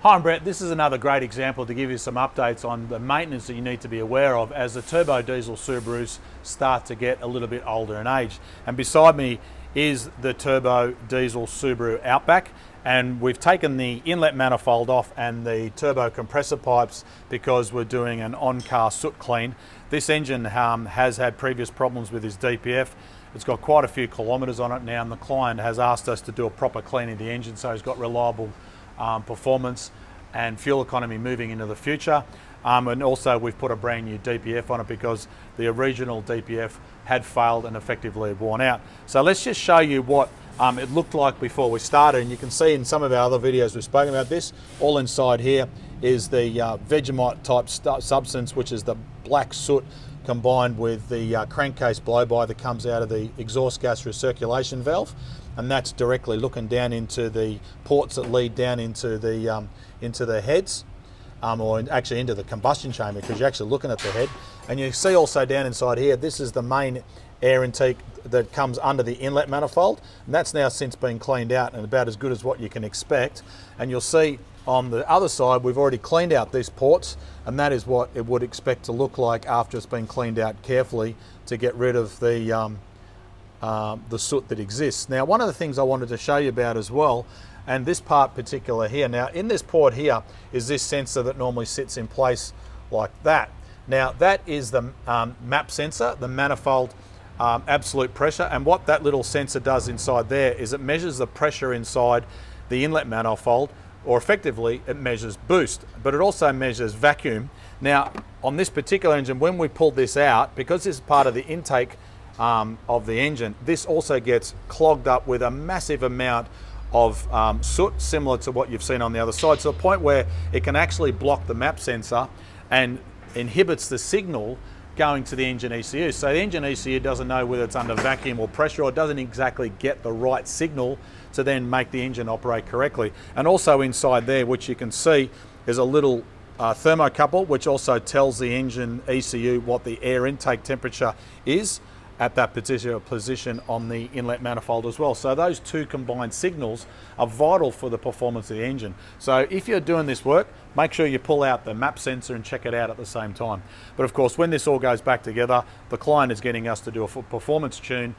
Hi, I'm Brett. This is another great example to give you some updates on the maintenance that you need to be aware of as the turbo diesel Subarus start to get a little bit older in age. And beside me is the turbo diesel Subaru Outback, and we've taken the inlet manifold off and the turbo compressor pipes because we're doing an on-car soot clean. This engine has had previous problems with his DPF. It's got quite a few kilometres on it now, and the client has asked us to do a proper cleaning of the engine so he's got reliable performance and fuel economy moving into the future. And also we've put a brand new DPF on it because the original DPF had failed and effectively worn out. So let's just show you what it looked like before we started, and you can see in some of our other videos we've spoken about this. All inside here is the Vegemite type substance, which is the black soot combined with the crankcase blow-by that comes out of the exhaust gas recirculation valve, and that's directly looking down into the ports that lead down into the heads, or actually into the combustion chamber, because you're actually looking at the head. And you see also down inside here, this is the main air intake that comes under the inlet manifold, and that's now since been cleaned out and about as good as what you can expect. And you'll see on the other side we've already cleaned out these ports, and that is what it would expect to look like after it's been cleaned out carefully to get rid of the soot that exists. Now, one of the things I wanted to show you about as well, and this part particular here, now in this port here is this sensor that normally sits in place like that. Now that is the MAP sensor, the manifold absolute pressure, and what that little sensor does inside there is it measures the pressure inside the inlet manifold, or effectively it measures boost, but it also measures vacuum. Now on this particular engine, when we pulled this out, because this is part of the intake of the engine, this also gets clogged up with a massive amount of soot, similar to what you've seen on the other side, to the point where it can actually block the MAP sensor and inhibits the signal going to the engine ECU. So the engine ECU doesn't know whether it's under vacuum or pressure, or doesn't exactly get the right signal to then make the engine operate correctly. And also inside there, which you can see, is a little thermocouple which also tells the engine ECU what the air intake temperature is at that particular position on the inlet manifold as well. So those two combined signals are vital for the performance of the engine. So if you're doing this work, make sure you pull out the MAP sensor and check it out at the same time. But of course, when this all goes back together, the client is getting us to do a performance tune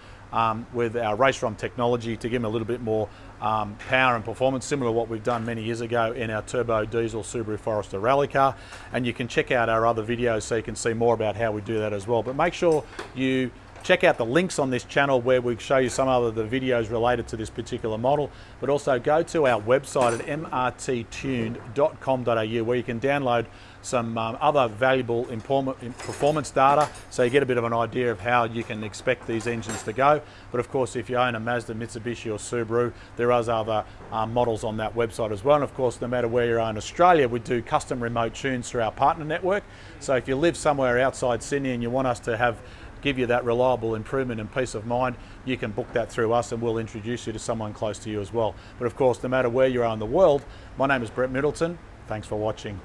with our race-rom technology to give them a little bit more power and performance, similar to what we've done many years ago in our turbo diesel Subaru Forester rally car. And you can check out our other videos so you can see more about how we do that as well. But make sure you check out the links on this channel where we show you some of the videos related to this particular model, but also go to our website at mrttuned.com.au where you can download some other valuable performance data, so you get a bit of an idea of how you can expect these engines to go. But of course, if you own a Mazda, Mitsubishi or Subaru, there are other models on that website as well. And of course, no matter where you are in Australia, we do custom remote tunes through our partner network. So if you live somewhere outside Sydney and you want us to give you that reliable improvement and peace of mind, you can book that through us and we'll introduce you to someone close to you as well. But of course, no matter where you are in the world, my name is Brett Middleton. Thanks for watching.